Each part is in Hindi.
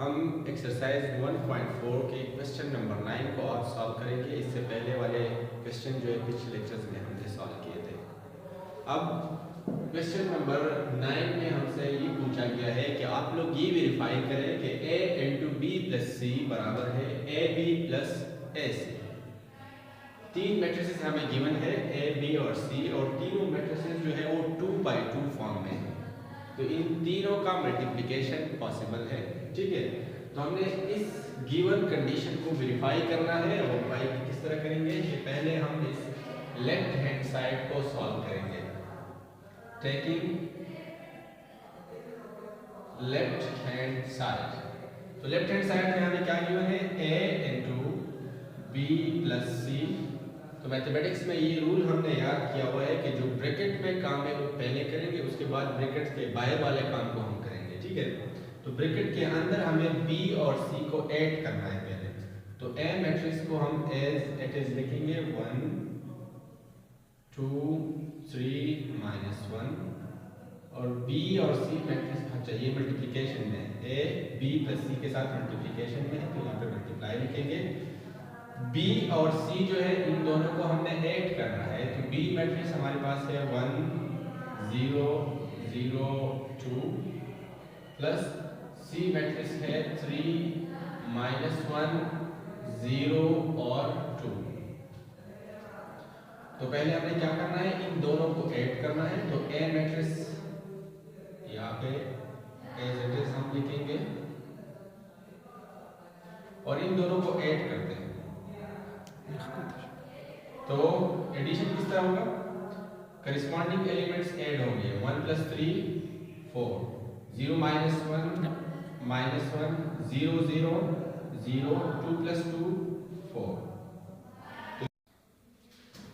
हम एक्सरसाइज 1.4 के क्वेश्चन नंबर 9 को आज सॉल्व करेंगे। इससे पहले वाले क्वेश्चन जो है पिछले लेक्चर्स में हमने सॉल्व किए थे। अब क्वेश्चन नंबर 9 में हमसे ये पूछा गया है कि आप लोग ये वेरीफाई करें कि a इंटू बी प्लस सी बराबर है ए बी प्लस ए सी। तीन मैट्रिसेस हमें गिवन है ए बी और सी, और तीनों मैट्रिसेस जो है वो 2x2 फॉर्म में है, तो इन तीनों का मल्टीप्लिकेशन पॉसिबल है। ठीक है, तो हमने इस गिवन कंडीशन को वेरीफाई करना है। और वेरीफाई किस तरह करेंगे कि पहले हम इस लेफ्ट हैंड साइड को सॉल्व करेंगे। टेकिंग लेफ्ट हैंड साइड, तो लेफ्ट हैंड साइड में हमें क्या गिवन है a इंटू बी प्लस सी। तो मैथमेटिक्स में ये रूल हमने याद किया हुआ है कि जो ब्रैकेट में काम है वो पहले करेंगे, उसके बाद ब्रैकेट के बाहर वाले काम को हम करेंगे। ठीक है, तो ब्रैकेट के अंदर हमें b और c को ऐड करना है पहले। तो a मैट्रिक्स को हम एज इट इज लिखेंगे 1 2 3 -1, और b और c मैट्रिक्स चाहिए मल्टीप्लिकेशन में, a b प्लस c के साथ मल्टीप्लिकेशन में है, तो यहाँ पे मल्टीप्लाई लिखेंगे। b और c जो है इन दोनों को हमने ऐड करना है, तो b मैट्रिक्स हमारे पास है 1 0 0 2 प्लस c मैट्रिक्स है 3 -1 0 और 2। तो पहले हमने क्या करना है, इन दोनों को ऐड करना है। तो a मैट्रिक्स यहाँ पे एज इट इज हम लिखेंगे और इन दोनों को ऐड करते हैं। तो एडिशन किस तरह होगा, करिस्पॉन्डिंग एलिमेंट्स ऐड होंगे 1 + 3 4 0 - 1 -1 0 0 0 2 + 2 4।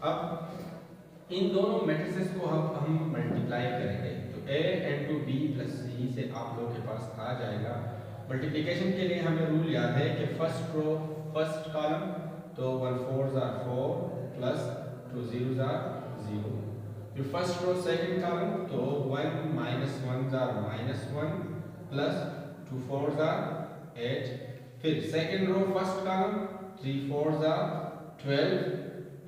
अब इन दोनों मैट्रिसेस को हम मल्टीप्लाई करेंगे। तो a इंटू बी प्लस सी से आप लोगों के पास आ जाएगा। मल्टीप्लिकेशन के लिए हमें रूल याद है कि फर्स्ट रो फर्स्ट कॉलम, तो 1 4s are 4 plus 2 0s are 0। फिर फर्स्ट रो सेकंड कॉलम, तो 1 -1s are -1 plus 2 4s are 8। फिर second row first column 3 4s are 12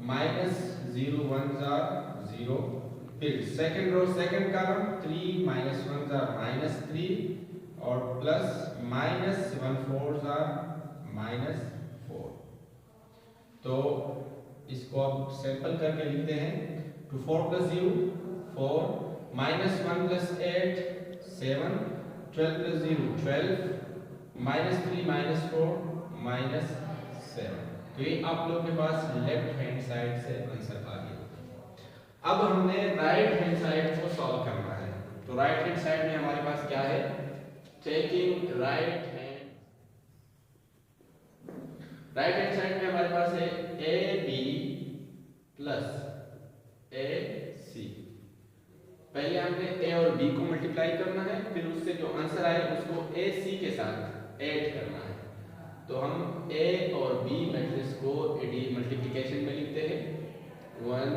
minus 0 1s are 0। फिर second row second column 3 -1s are -3 और प्लस -1 4s are -4। तो इसको अब सिंपल करके लिखते हैं। 2 4 + 0 4 -1 + 8 7 12 + 0 12 -3 -4 -7। तो ये आप लोग के पास लेफ्ट हैंड साइड से आंसर आ गया। अब हमने राइट हैंड साइड को सॉल्व करना है। तो राइट हैंड साइड में हमारे पास क्या है, टेकिंग राइट हैंड साइड में हमारे पास है ए बी प्लस ए सी। पहले हमने ए और बी को मल्टीप्लाई करना है, फिर उससे जो आंसर आए उसको ए सी के साथ ऐड करना है। तो हम ए और बी मैट्रिक्स को मल्टीप्लिकेशन में लिखते हैं 1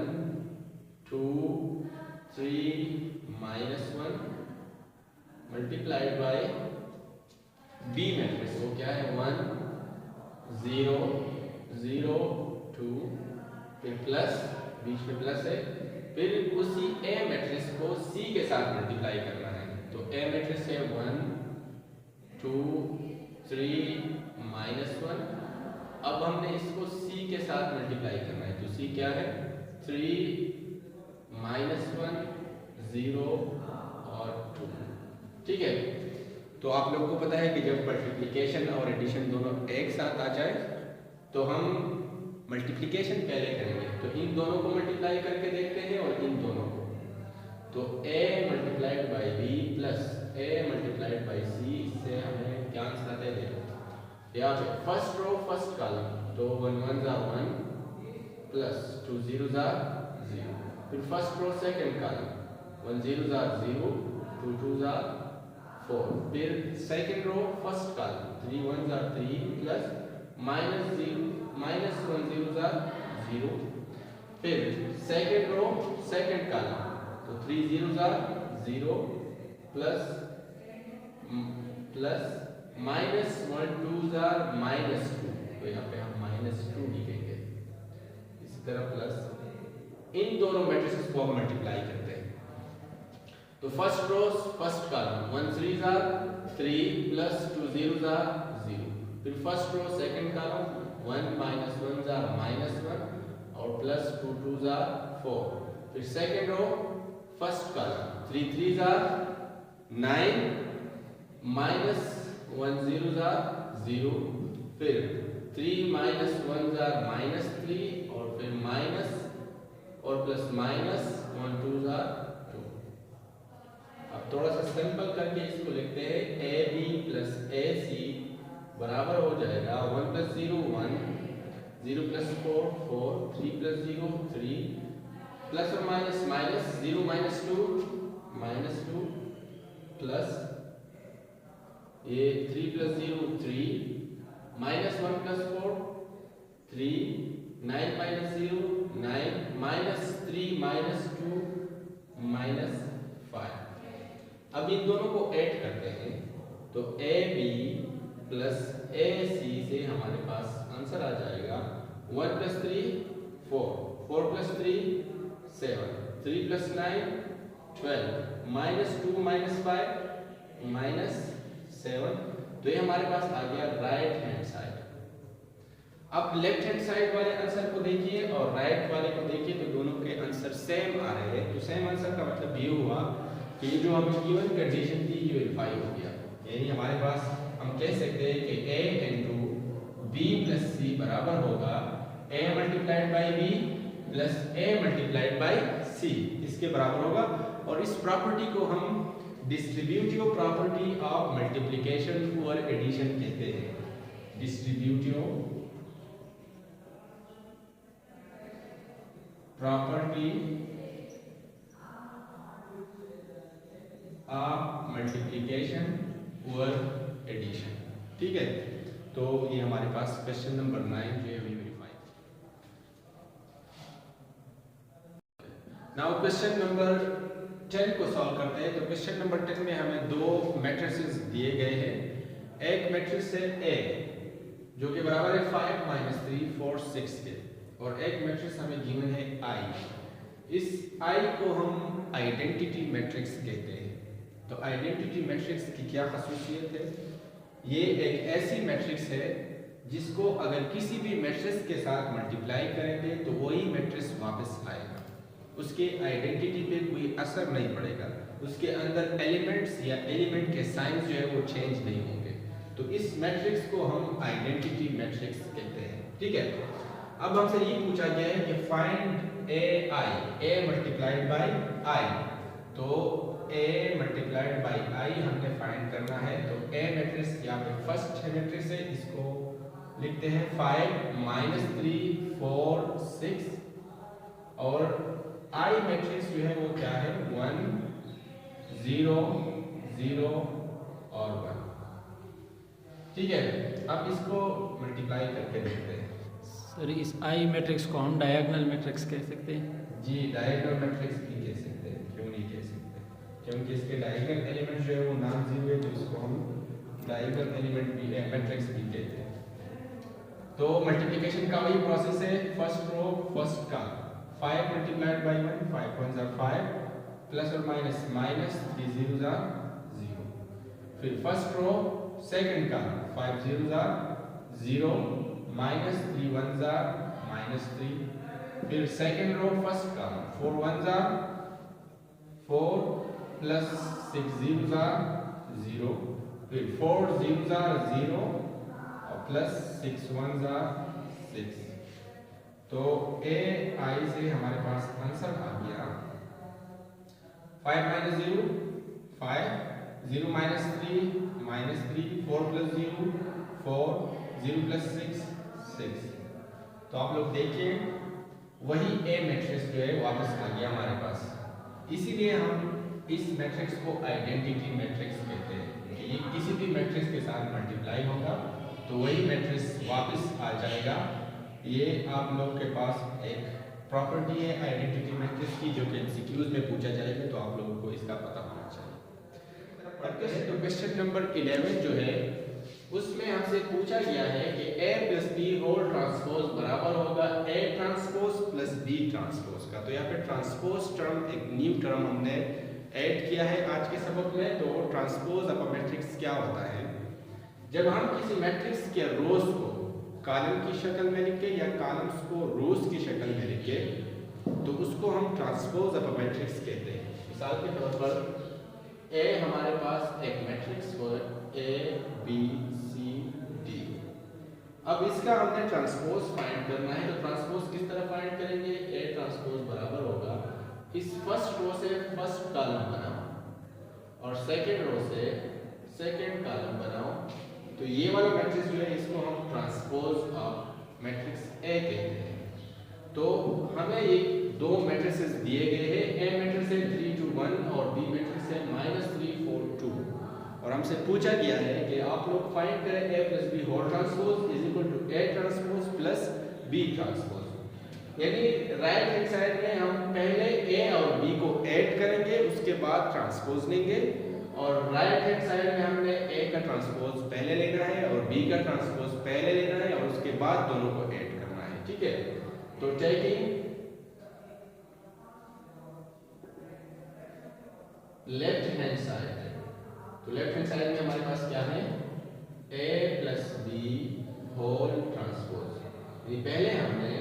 2 3 -1 मल्टीप्लाइड बाय बी मैट्रिक्स, वो क्या है 1 0 0 2, फिर प्लस बीच में प्लस है, फिर उसी ए मैट्रिक्स को सी के साथ मल्टीप्लाई करना है। तो ए मैट्रिक्स है 1 2 3 -1। अब हमने इसको सी के साथ मल्टीप्लाई करना है, तो सी क्या है 3 -1 0 और 2। ठीक है, तो आप लोगों को पता है कि जब मल्टीप्लिकेशन और एडिशन दोनों एक साथ आ जाए तो हम मल्टीप्लिकेशन पहले करेंगे। तो इन दोनों को मल्टीप्लाई करके देखते हैं और इन दोनों को, तो a multiplied by B plus a multiplied by C, इससे हमें क्या आंसर आता है देखो। यहाँ पे फर्स्ट रो फर्स्ट कॉलम, तो 1 1s are 1 plus 2 0s are 0। फिर first row second column 1 0s are 0 2 2s are 4। फिर second row first column 3 1s are 3 plus -1 0s are 0। फिर सेकंड रो सेकंड कॉलम, तो 3 0s are 0 प्लस -1 2 जार -2, तो यहाँ पे हम -2 लिखेंगे। इसी तरह प्लस इन दोनों मैट्रिसेस को हम मल्टीप्लाई करते हैं। तो फर्स्ट रो फर्स्ट कॉलम 1 3 जार 3 प्लस 2 0 जार 0, फिर फर्स्ट रो सेकंड कॉलम 1 -1 जार -1 और प्लस 2 2 जार 4, फिर सेकंड रो फर्स्ट कॉलम 3 3 जार 9 -1 0 जार 0, फिर 3 -1 जार -3 और फिर माइनस और प्लस -1 2 जार 2। अब थोड़ा सा सिंपल करके इसको लिखते हैं, AB प्लस AC बराबर हो जाएगा 1 प्लस 0 1, 0 प्लस 4 4, 3 प्लस 0 3, प्लस और माइनस माइनस 0 -2 प्लस ये 3 प्लस 0 3, -1 प्लस 4 3, 9 माइनस 0 9, -3 -2 -5। अब इन दोनों को ऐड करते हैं, तो AB प्लस AC से हमारे पास आंसर आ जाएगा 1 प्लस 3 4, 4 प्लस 3 7, 3 प्लस 9 12, -2 -5 -7। तो ये हमारे पास आ गया राइट हैंड साइड। अब लेफ्ट हैंड साइड वाले आंसर को देखिए और राइट वाले को देखिए, तो दोनों के आंसर सेम आ रहे हैं। तो सेम आंसर का मतलब ये हुआ कि जो हमें गिवन कंडीशन थी ये वेरीफाई हो गया। यानी हमारे पास हम कह सकते हैं कि A into B plus C बराबर होगा A multiplied by B plus A multiplied by C, इसके बराबर होगा। और इस प्रॉपर्टी को हम डिस्ट्रीब्यूटिव प्रॉपर्टी ऑफ मल्टीप्लिकेशन और एडिशन कहते हैं। डिस्ट्रीब्यूटिव प्रॉपर्टी ऑफ मल्टीप्लिकेशन और एडिशन, ठीक है। तो ये हमारे पास क्वेश्चन नंबर 9 जो है वेरीफाई। नाउ क्वेश्चन नंबर 10 को सॉल्व करते हैं। तो क्वेश्चन नंबर 10 में हमें दो मैट्रिसेस दिए गए हैं। एक मैट्रिक्स है A जो कि बराबर है 5 -3 4 6 के, और एक मैट्रिक्स हमें गिवन है I। इस I को हम आइडेंटिटी मैट्रिक्स कहते हैं। तो आइडेंटिटी मैट्रिक्स की क्या खासियत है? ये एक ऐसी मैट्रिक्स है जिसको अगर किसी भी मैट्रिक्स के साथ मल्टीप्लाई करेंगे तो वही मैट्रिक्स वापस आएगा, उसके आइडेंटिटी पे कोई असर नहीं पड़ेगा, उसके अंदर एलिमेंट्स या एलिमेंट के साइंस जो है वो चेंज नहीं होंगे। तो इस मैट्रिक्स को हम आइडेंटिटी मैट्रिक्स कहते हैं, ठीक है। अब हमसे ये पूछा गया है कि find A multiplied by I। तो A मल्टीप्लाइड बाई I हमने फाइंड करना है। तो A मैट्रिक्स यहाँ पे फर्स्ट मैट्रिक्स है, इसको लिखते हैं 5 -3 4 6, और I मैट्रिक्स जो है वो क्या है 1 0 0 और 1, ठीक है। अब इसको मल्टीप्लाई करके देखते हैं। सर इस I मैट्रिक्स को हम डायगोनल मैट्रिक्स कह सकते हैं? जी डायगोनल मैट्रिक्स भी कह सकते हैं, क्यों नहीं कह सकते, क्योंकि इसके डायगोनल एलिमेंट जो है वो नॉन जीरो है, तो इसको हम डायगोनल एलिमेंट भी मैट्रिक्स भी कहते हैं। तो मल्टीप्लिकेशन का वही प्रोसेस है, फर्स्ट रो फर्स्ट का 5 मल्टीप्लाइड बाई 1, 5 1 जार 5 प्लस और माइनस -3 0 जार 0, फिर फर्स्ट रो सेकंड का 5 0 जार 0 -3 1 जार -3, फिर सेकंड रो फर्स्ट का 4 1 जार 4 प्लस 6 0 जार 0, फिर 4 0 जार 0 और प्लस 6 1 जार 6। तो AI से हमारे पास आंसर आ गया 5 - 0 5, 0 -3 -3, 4 + 0 4, 0 + 6 6। तो आप लोग देखिए वही A मैट्रिक्स जो है वापस आ गया हमारे पास। इसीलिए हम इस मैट्रिक्स को आइडेंटिटी मैट्रिक्स कहते हैं कि ये किसी भी मैट्रिक्स के साथ मल्टीप्लाई होगा तो वही मैट्रिक्स वापस आ जाएगा। ये आप लोग के पास एक प्रॉपर्टी है आइडेंटिटी मैट्रिक्स की, जो कि एमसीक्यूज में पूछा जाएगा, तो आप लोगों को इसका पता होना चाहिए। तो क्वेश्चन नंबर 11 जो है पूछा गया है कि A plus B whole transpose बराबर होगा A transpose plus B transpose का। तो यहाँ पे ट्रांसपोज टर्म एक न्यू टर्म हमने ऐड किया है आज के सबक में। तो ट्रांसपोज ऑफ अ मैट्रिक्स क्या होता है, जब हम किसी मैट्रिक्स के रोज को कॉलम की शक्ल में लिखे या कॉलम्स को रोज की शक्ल में लिखे तो उसको हम ट्रांसपोज ऑफ अ मैट्रिक्स कहते हैं। मिसाल के तौर पर ए हमारे पास एक मैट्रिक्स हो ए बी सी डी। अब इसका हमने ट्रांसपोज फाइंड करना है। तो ट्रांसपोज किस तरह फाइंड करेंगे, ए ट्रांसपोज बराबर होगा इस फर्स्ट रो से फर्स्ट कॉलम बनाओ और सेकंड रो से सेकंड कॉलम बनाओ। तो ये वाला मैट्रिक्स जो है इसको हम ट्रांसपोज ऑफ मैट्रिक्स ए कहते हैं। तो हमें ये दो मैट्रिसेस दिए गए हैं, ए मैट्रिक्स है 3 2 1 और बी मैट्रिक्स है -3 4 2 और हमसे पूछा गया है कि आप लोग फाइंड करें A plus B whole transpose is equal to A transpose plus B transpose. यानी राइट हैंड साइड में हम पहले ए और बी को ऐड करेंगे उसके बाद ट्रांसपोज लेंगे और राइट हैंड साइड में हमने ए का ट्रांसपोज पहले लेना है और बी का ट्रांसपोज पहले लेना है और उसके बाद दोनों को ऐड करना है। ठीक है, तो टेकिंग लेफ्ट हैंड साइड, तो लेफ्ट हैंड साइड में हमारे पास क्या है a plus B whole transpose. पहले हमने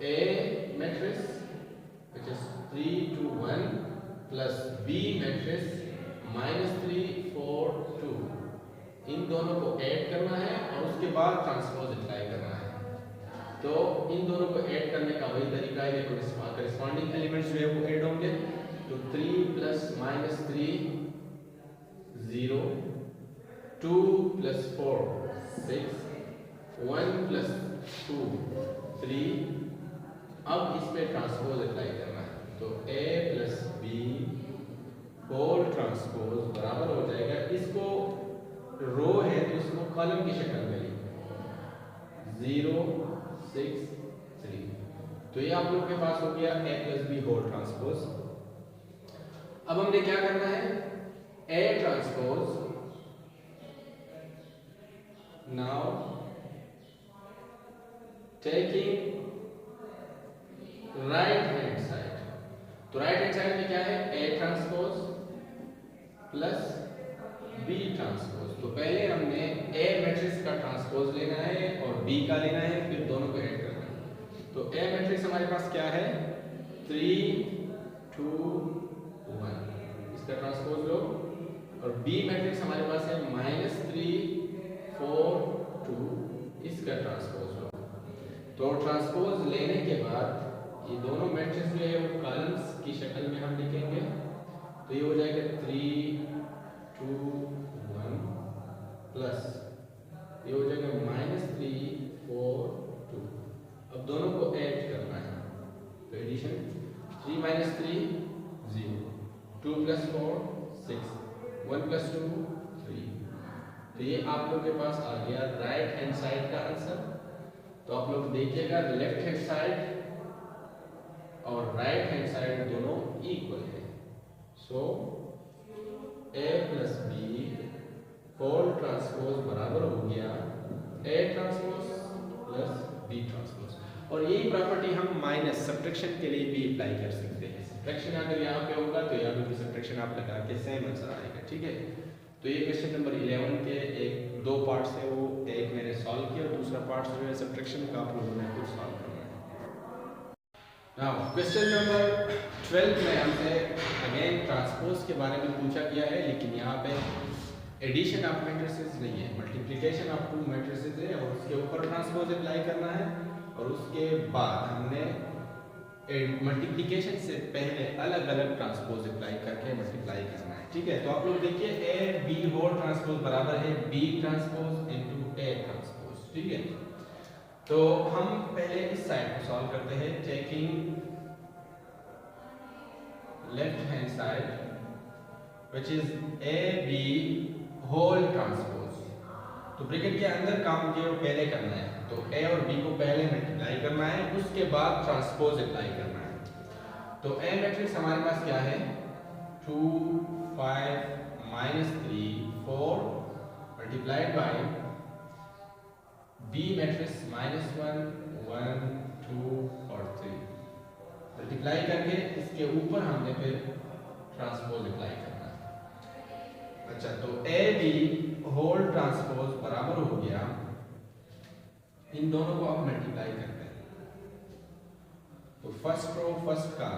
a matrix which is 3 2 1 plus b matrix -3 4 2 इन दोनों को ऐड करना है और उसके बाद ट्रांसपोज अप्लाई करना है। तो इन दोनों को ऐड करने का वही तरीका है, कॉरेस्पॉन्डिंग एलिमेंट्स जो है वो ऐड होंगे। तो 3 प्लस -3 0 2 प्लस 4 6 1 प्लस 2 3। अब इस पे ट्रांसपोज अप्लाई करना है। तो a plus B whole transpose बराबर हो जाएगा, इसको रो है तो इसको कॉलम की शक्ल में लिखें 0 6 3। तो ये आप लोग के पास हो गया a plus B whole transpose. अब हमने क्या करना है, A transpose now taking right hand side. तो राइट हैंड साइड में क्या है A transpose plus B transpose. तो पहले हमने A मैट्रिक्स का ट्रांसपोज लेना है और B का लेना है, फिर दोनों को ऐड करना है। तो A मैट्रिक्स हमारे पास क्या है 3 2 1, इसका ट्रांसपोज लो और B मैट्रिक्स हमारे पास है -3 4 2, इसका ट्रांसपोज लो। तो ट्रांसपोज लेने के बाद ये दोनों मैट्रिक्स जो है वो कॉलम्स की शक्ल में हम लिखेंगे। तो ये हो जाएगा 3 2 1 प्लस ये हो जाएगा -3 4 2। अब दोनों को ऐड करना है तो एडिशन 3 -3 0 2 प्लस 4 6 1 प्लस 2 3। तो ये आप लोग के पास आ गया राइट हैंड साइड का आंसर। तो आप लोग देखिएगा लेफ्ट हैंड साइड और राइट हैंड साइड दोनों इक्वल है। So a plus B whole transpose बराबर हो गया a transpose plus b transpose. और यही प्रॉपर्टी हम माइनस सब्ट्रैक्शन के लिए भी अप्लाई कर सकते हैं। सब्ट्रैक्शन अगर यहाँ पे होगा तो यहाँ पे भी सब्ट्रैक्शन आप लगा के सेम आंसर आएगा। ठीक है, तो ये क्वेश्चन नंबर 11 के एक दो पार्ट्स है, वो एक मैंने सॉल्व किया और दूसरा पार्ट जो है सब्ट्रैक्शन का आप लोगों ने खुद सॉल्व करना है। नाउ क्वेश्चन नंबर 12 में हमसे अगेन ट्रांसपोज के बारे में पूछा गया है, लेकिन यहाँ पे एडिशन ऑफ मैट्रिसेस नहीं है, मल्टीप्लिकेशन ऑफ टू मैट्रिसेस है और उसके ऊपर ट्रांसपोज अप्लाई करना है और उसके बाद हमने मल्टीप्लिकेशन से पहले अलग अलग ट्रांसपोज अप्लाई करके मल्टीप्लाई करना है। ठीक है, तो आप लोग देखिए a b होल ट्रांसपोज बराबर है b transpose into a transpose. ठीक है, तो हम पहले इस साइड को सॉल्व करते हैं taking left hand side which is a b whole transpose. तो ब्रैकेट के अंदर काम जो पहले करना है, तो a और b को पहले मल्टीप्लाई करना है उसके बाद ट्रांसपोज अप्लाई करना है। तो a मैट्रिक्स हमारे पास क्या है 2 5 -3 4 मल्टीप्लाइड बाय बी मैट्रिक्स -1 1 2 और 3 मल्टीप्लाई करके इसके ऊपर हमने फिर ट्रांसपोज अप्लाई करना है। अच्छा, तो ए बी होल ट्रांसपोज बराबर हो गया, इन दोनों को अब मल्टीप्लाई करते हैं। तो फर्स्ट रो फर्स्ट का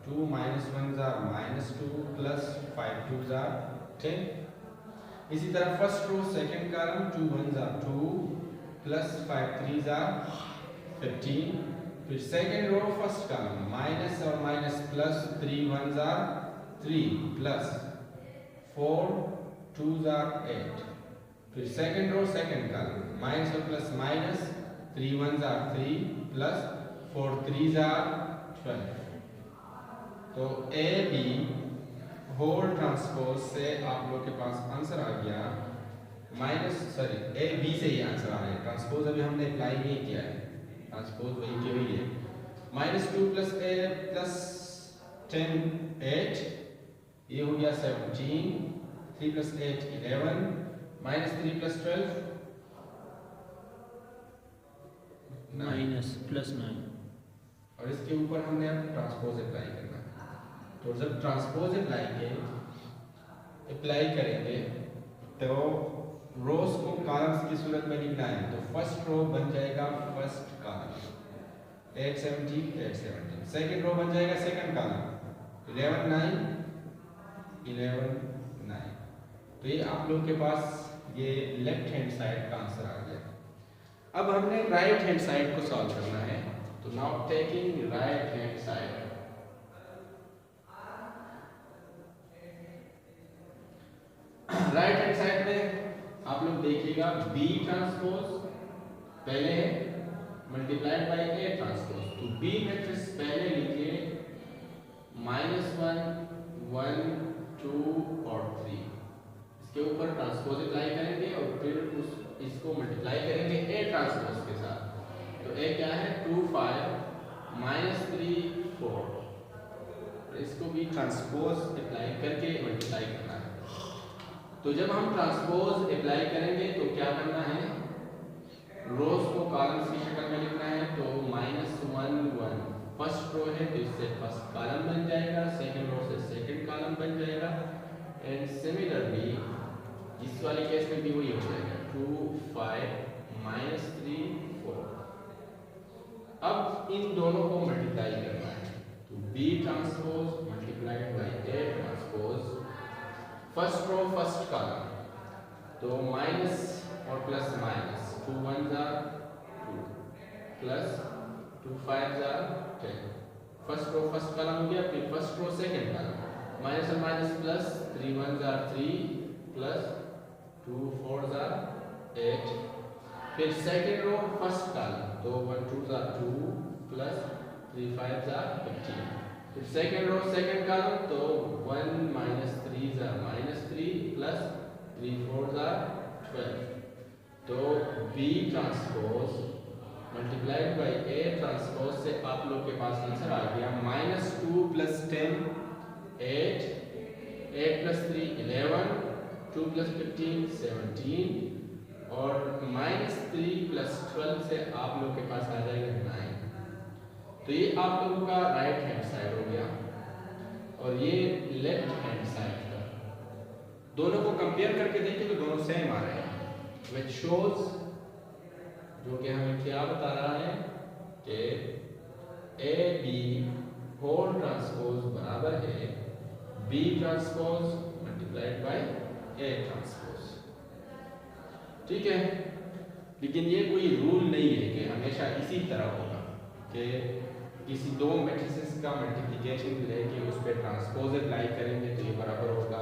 2 -1 -2 प्लस 5 2 10। इसी तरह first row second column 2 1 2 plus 5 3 15। फिर second row first column minus और माइनस प्लस 3 1 3 प्लस 4 2 8। फिर second row second column minus और प्लस माइनस 3 1 3 प्लस 4 3 12। तो ए बी होल ट्रांसपोज से आप लोग के पास आंसर आ गया ए बी से ही आंसर आ रहा है, ट्रांसपोज अभी हमने अप्लाई नहीं किया है, ट्रांसपोज वही की हुई है। -2 प्लस ए प्लस 10 8, ये हो गया 17। 3 प्लस 8 11, -3 प्लस 12 -+9। और इसके ऊपर हमने अब ट्रांसपोज अप्लाई करना है। तो जब ट्रांसपोज अप्लाई करेंगे तो रोज को कॉलम्स की सूरत में लिखना है। तो फर्स्ट रो बन जाएगा फर्स्ट कॉलम 8 17 8 17। सेकंड रो बन जाएगा सेकंड कॉलम 11 9 11 9। तो ये आप लोग के पास ये लेफ्ट हैंड साइड का आंसर आ गया। अब हमने राइट हैंड साइड को सॉल्व करना है। तो now taking right hand side, right hand side में आप लोग देखिएगा बी ट्रांसपोज पहले है मल्टीप्लाइड बाय ए ट्रांसपोज। तो बी मैट्रिक्स पहले लिखिए -1 1 2 और 3, इसके ऊपर ट्रांसपोज अप्लाई करेंगे और फिर इसको मल्टीप्लाई करेंगे ए ट्रांसपोज के साथ। तो ए क्या है 2 5 -3 4, इसको भी ट्रांसपोज अप्लाई करके मल्टीप्लाई करना है। तो जब हम ट्रांसपोज अप्लाई करेंगे तो क्या करना है, रोज को कॉलम्स की शक्ल में लिखना है। तो -1 1 फर्स्ट रो है तो इससे फर्स्ट कॉलम बन जाएगा, सेकंड रो से सेकंड कॉलम बन जाएगा। एंड सिमिलरली इस वाले केस में भी वही हो जाएगा 2 5 -3 4। अब इन दोनों को मल्टीप्लाई करना है। तो B transpose multiplied by A transpose, first row first column तो माइनस और plus minus 2 1 2 plus 2 5 10। First row first column हो गया। फिर first row second column minus और माइनस प्लस 3 1 3 प्लस 2 4 8। फिर सेकंड रो फर्स्ट कॉलम तो 1 2 2 प्लस 3 5 15। फिर सेकंड रो सेकंड कॉलम तो 1 -3 -3 प्लस 3 4 12। तो B transpose multiplied by A transpose से आप लोग के पास आंसर आ गया -2 प्लस 10 8 8 प्लस 3 11 2 प्लस 15 17 और -3 प्लस 12 से आप लोग के पास आ जाएगा 9। तो ये आप लोगों का राइट हैंड साइड हो गया और ये लेफ्ट हैंड साइड का। दोनों को कंपेयर करके देखिए तो दोनों सेम आ रहे हैं, which shows, जो कि हमें क्या बता रहा है कि ए बी होल ट्रांसपोज बराबर है B transpose multiplied by A transpose. ठीक है, लेकिन ये कोई रूल नहीं है कि हमेशा इसी तरह होगा कि किसी दो मैट्रिसेस का मल्टीप्लिकेशन लेके उस पर ट्रांसपोज अप्लाई करेंगे तो ये बराबर होगा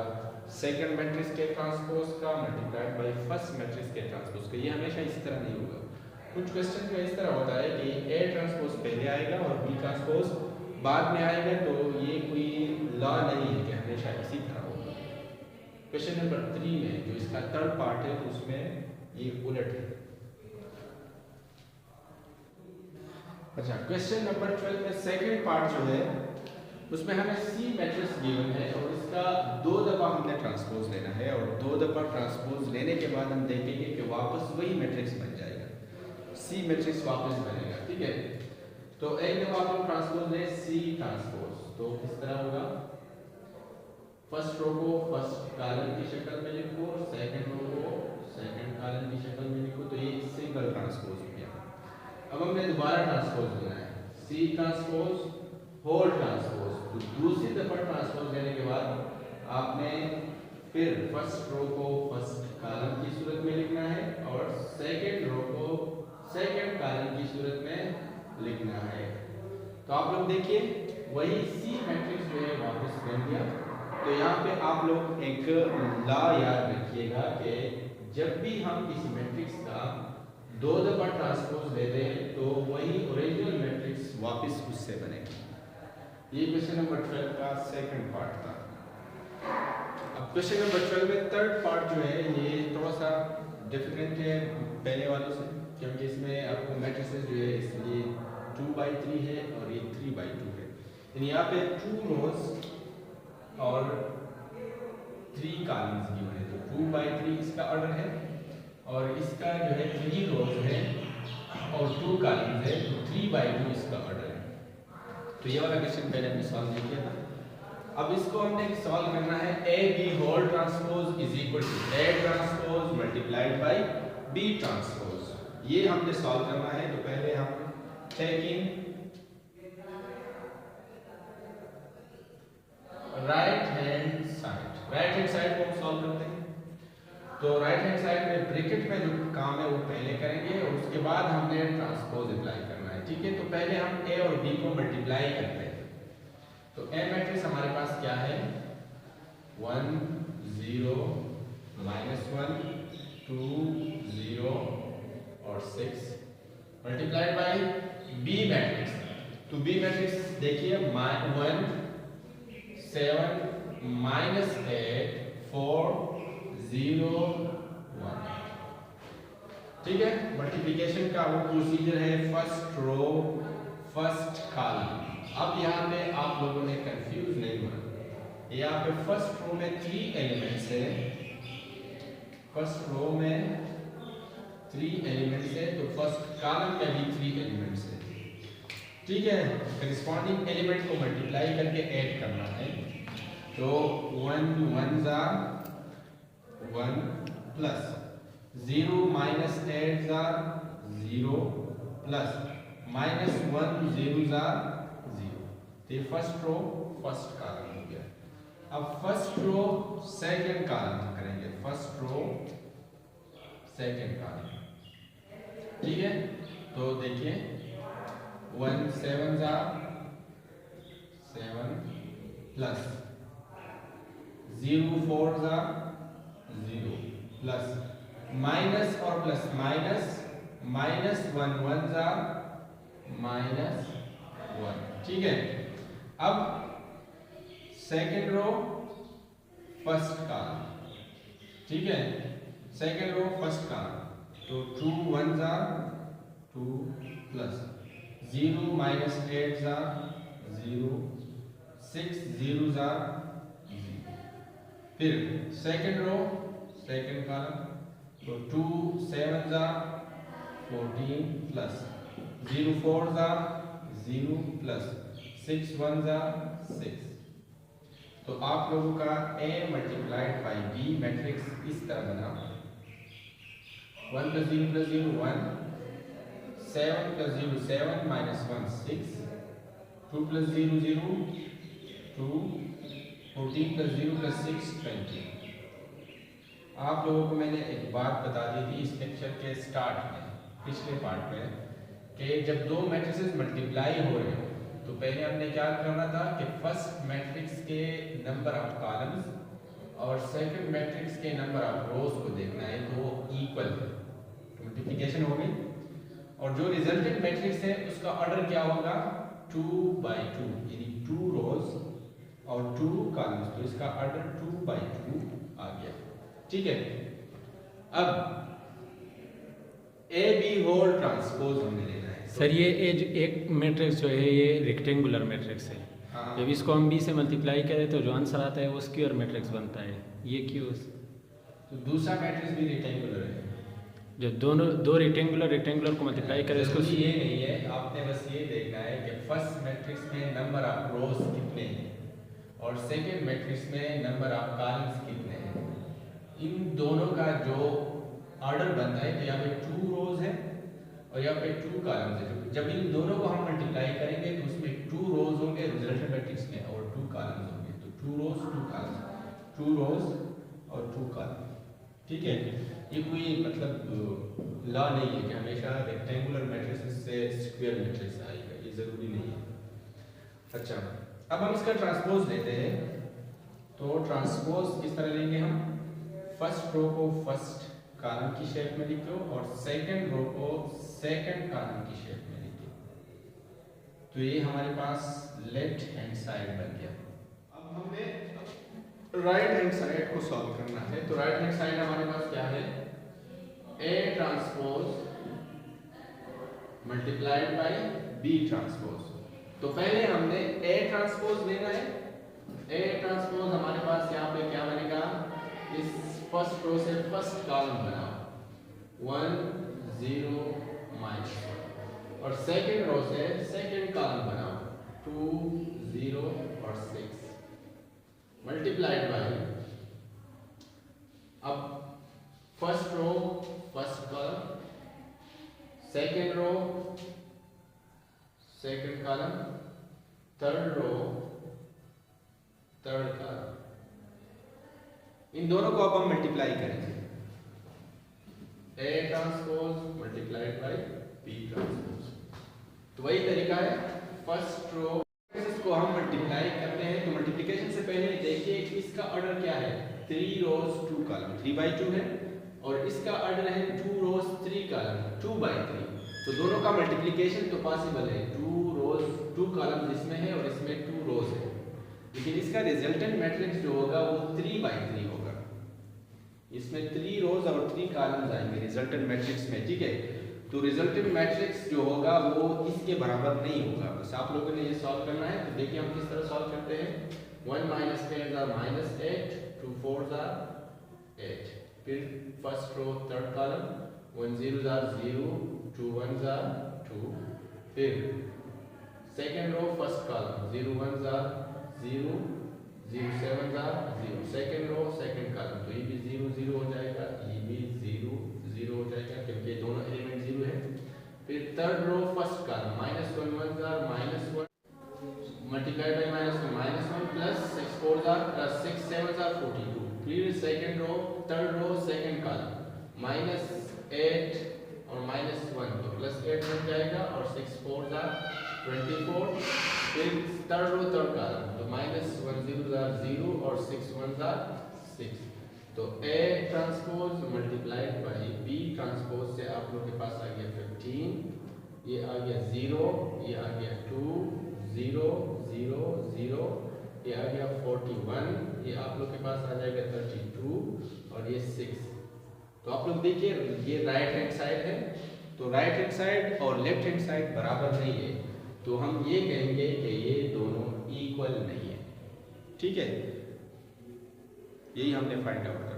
सेकंड मैट्रिक्स के ट्रांसपोज का मल्टीप्लाइड बाय फर्स्ट मैट्रिक्स के ट्रांसपोज का। ये हमेशा इस तरह नहीं होगा। कुछ क्वेश्चन में इस तरह होता है कि ए ट्रांसपोज पहले आएगा और बी ट्रांसपोज बाद में आएगा, तो ये कोई लॉ नहीं है कि हमेशा इसी तरह होगा। क्वेश्चन नंबर 3 में जो इसका थर्ड पार्ट है तो उसमें ये उलट है। अच्छा, क्वेश्चन नंबर 12 में सेकंड पार्ट जो है उसमें हमें सी मैट्रिक्स गिवन है और इसका 2 दफ़ा हमने ट्रांसपोज लेना है और 2 दफ़ा ट्रांसपोज लेने के बाद हम देखेंगे कि वापस वही मैट्रिक्स बन जाएगा। सी मैट्रिक्स वापस बनेगा। ठीक है, तो एक जब आप लोग ट्रांसपोज लें सी ट्रांसपोज, तो किस तरह होगा, फर्स्ट रो को फर्स्ट कॉलम की शक्ल में लिखो, सेकंड रो को सेकंड कॉलम की शक्ल में लिखो, तो ये सिंगल ट्रांसपोज हो गया। अब हमने दोबारा ट्रांसपोज लेना है, सी ट्रांसपोज होल ट्रांसपोज। तो दूसरी दफा ट्रांसपोज लेने के बाद आपने फिर फर्स्ट रो को फर्स्ट कॉलम की सूरत में लिखना है और सेकंड रो को सेकंड कॉलम की सूरत में लिखना है। तो आप लोग देखिए वही सी मैट्रिक्स जो है वापस बन गया। तो यहाँ पे आप लोग एक लॉ याद रखिएगा कि जब भी हम किसी मैट्रिक्स का दो दफा ट्रांसपोज लेते हैं तो वही ओरिजिनल मैट्रिक्स वापस उससे बनेगा। ये क्वेश्चन नंबर 12 का सेकंड पार्ट था। अब क्वेश्चन नंबर 12 में थर्ड पार्ट जो है ये थोड़ा सा डिफरेंट है पहले वालों से, क्योंकि इसमें आपको मैट्रिसेस जो है इसलिए 2/3 है और ये 3/2 है। यानी यहाँ पे 2 रोज और 3 कॉलम्स की बने, तो 2/3 इसका ऑर्डर है और इसका जो है 3 रोज है और 2 कॉलम्स है, तो 3/2 इसका ऑर्डर है। तो ये वाला क्वेश्चन पहले हमने सॉल्व नहीं किया था। अब इसको हमने सॉल्व करना है, A B whole transpose is equal to A transpose multiplied by B transpose. ये हमने सॉल्व करना है। तो पहले हम टेकिंग राइट हैंड साइड को हम सॉल्व करते हैं। तो राइट हैंड साइड में ब्रैकेट में जो काम है वो पहले करेंगे और उसके बाद हमने ट्रांसपोज अप्लाई करना है। ठीक है, तो पहले हम ए और बी को मल्टीप्लाई करते हैं। तो ए मैट्रिक्स हमारे पास क्या है, 1 0 -1 2 0 और 6 मल्टीप्लाइड बाय बी मैट्रिक्स। तो बी मैट्रिक्स देखिए 1 7 -8 4 0 1। ठीक है, मल्टीप्लिकेशन का वो प्रोसीजर है फर्स्ट रो फर्स्ट कॉलम। अब यहाँ पे आप लोगों ने कंफ्यूज नहीं होना, यहाँ पे फर्स्ट रो में 3 एलिमेंट्स है, फर्स्ट रो में 3 एलिमेंट्स है, तो फर्स्ट कॉलम में भी 3 एलिमेंट्स है। ठीक है, करिस्पॉन्डिंग एलिमेंट को मल्टीप्लाई करके ऐड करना है। तो 1 1 जा 1 प्लस 0 -8 जा 0 प्लस -1 0 जा 0। तो फर्स्ट रो फर्स्ट कॉलम हो गया। अब फर्स्ट रो सेकंड कॉलम करेंगे, फर्स्ट रो सेकंड कॉलम। ठीक है, तो देखिए 1 7 जा 7 प्लस 0 4 जा 0 प्लस माइनस और प्लस माइनस -1 1 जा -1। ठीक है, अब सेकेंड रो फर्स्ट कॉलम। ठीक है, सेकेंड रो फर्स्ट कॉलम, तो 2 1 जा 2 प्लस 0 -8 जा 0 6 0 जा 0। फिर सेकेंड रो सेकेंड कॉलम, तो 2 7 जा 14 प्लस 0 4 जा 0 प्लस 6 1 जा 6। तो आप लोगों का A multiplied by B matrix इस तरह बना, 1 + 0 + 0 1, 7 + 0 7 -1 6, 2 + 0 0 2, 14 + 0 + 6 20। आप लोगों को मैंने एक बात बता दी थी इस लेक्चर के स्टार्ट में, पिछले पार्ट में, कि जब दो मैट्रिसेस मल्टीप्लाई हो रहे हो तो पहले हमने क्या करना था कि फर्स्ट मैट्रिक्स के नंबर ऑफ कॉलम्स और सेकंड मैट्रिक्स के नंबर ऑफ रोज को देखना है, तो वो इक्वल है, तो मल्टीप्लिकेशन हो गई। और जो रिजल्टेंट मैट्रिक्स है उसका ऑर्डर क्या होगा, 2/2, यानी 2 रोज और 2 कॉलम्स, तो इसका ऑर्डर 2/2 आ गया। ठीक है, अब ए बी होल ट्रांसपोज हमने लेना है। सर ये एक मैट्रिक्स जो है ये रेक्टेंगुलर मैट्रिक्स है। हाँ। जब इसको हम बी से मल्टीप्लाई करें तो जो आंसर आता है वो स्क्वायर मैट्रिक्स बनता है, ये क्यों? तो दूसरा मैट्रिक्स भी रेक्टेंगुलर है। जब दोनों दो रेक्टेंगुलर को मल्टीप्लाई करें इसको जरूरी ये नहीं है, आपने बस ये देखना है कि फर्स्ट मैट्रिक्स में नंबर ऑफ रोज कितने हैं और सेकंड मैट्रिक्स में नंबर ऑफ कॉलम्स कितने हैं। इन दोनों का जो ऑर्डर बनता है कि यहाँ पे 2 रोज है और यहाँ पे 2 कॉलम्स है। जब इन दोनों को हम मल्टीप्लाई करेंगे तो उसमें 2 रोज होंगे रिजल्टेंट मैट्रिक्स में और 2 कॉलम्स होंगे। तो 2 रोज 2 कॉलम्स, 2 रोज और 2 कॉलम। ठीक है, ये कोई मतलब लॉ नहीं है कि हमेशा रेक्टेंगुलर मैट्रिक्स से स्क्वायर मैट्रिक्स आएगा, ये जरूरी नहीं है। अच्छा, अब हम इसका ट्रांसपोज लेते हैं। तो ट्रांसपोज किस तरह लेंगे हम, फर्स्ट रो को फर्स्ट कॉलम की शेप में लिखो और सेकंड रो को सेकंड कॉलम की शेप में लिखो। तो ये हमारे पास लेफ्ट हैंड साइड बन गया। अब हमने राइट हैंड साइड को सॉल्व करना है। तो राइट हैंड साइड हमारे पास क्या है, A transpose multiplied by B transpose. तो पहले हमने A ट्रांसपोज लेना है। A ट्रांसपोज हमारे पास यहाँ पे क्या बनेगा, इस फर्स्ट रो से फर्स्ट कॉलम बनाओ 1 0 -1 और सेकंड रो से सेकंड कॉलम बनाओ 2 0 और 6 मल्टीप्लाइड बाय, अब first row first column, second row second column, third row third column. इन दोनों को अब हम मल्टीप्लाई करेंगे। A transpose multiplied by B transpose. तो वही तरीका है, फर्स्ट रो इसको हम मल्टीप्लाई करते हैं। तो मल्टीप्लिकेशन से पहले देखिए इसका ऑर्डर क्या है, 3 रोज 2 कॉलम, 3/2 है और इसका ऑर्डर है 2 रोज 3 कॉलम, 2/3। तो दोनों का मल्टीप्लिकेशन तो पॉसिबल है, 2 रोज 2 कॉलम इसमें है और इसमें 2 रोज है, लेकिन इसका रिजल्टेंट मैट्रिक्स जो होगा वो 3/3 होगा। इसमें 3 रोज और 3 कॉलम्स आएंगे रिजल्टेंट मैट्रिक्स में। ठीक है, तो रिजल्टेंट मैट्रिक्स जो होगा वो इसके बराबर नहीं होगा। बस आप लोगों ने ये सॉल्व करना है। तो देखिए हम किस तरह सॉल्व करते हैं। 1 - 10 are -8, 2 4s are 8। फिर first row third column, 1 0s are 0, 2 1s are 2। फिर second row first column, 0 1s are 0, 0 7s are 0। Second row second column, तो ये भी 0 0 हो जाएगा, ये भी 0 0 हो जाएगा क्योंकि ये दोनों एलिमेंट 0 है। फिर third row first column, -1 1s are -1 multiplied by -1 plus 6 4s are plus 6 7s are 42। फिर second row third row second column, -8 और -1 तो +8 बन जाएगा और 6 4s are 24। फिर थर्ड रो थर्ड कॉलम, तो -1 0s are 0 और 6 1s are 6। तो A transpose multiplied by B transpose से आप लोग के पास आ गया 15, ये आ गया 0, ये आ गया 2 0 0 0, ये आ गया 41, ये आप लोग के पास आ जाएगा 32 और ये 6। तो आप लोग देखिए ये राइट हैंड साइड है, तो राइट हैंड साइड और लेफ्ट हैंड साइड बराबर नहीं है, तो हम ये कहेंगे कि ये दोनों इक्वल नहीं है। ठीक है, यही हमने फाइंड आउट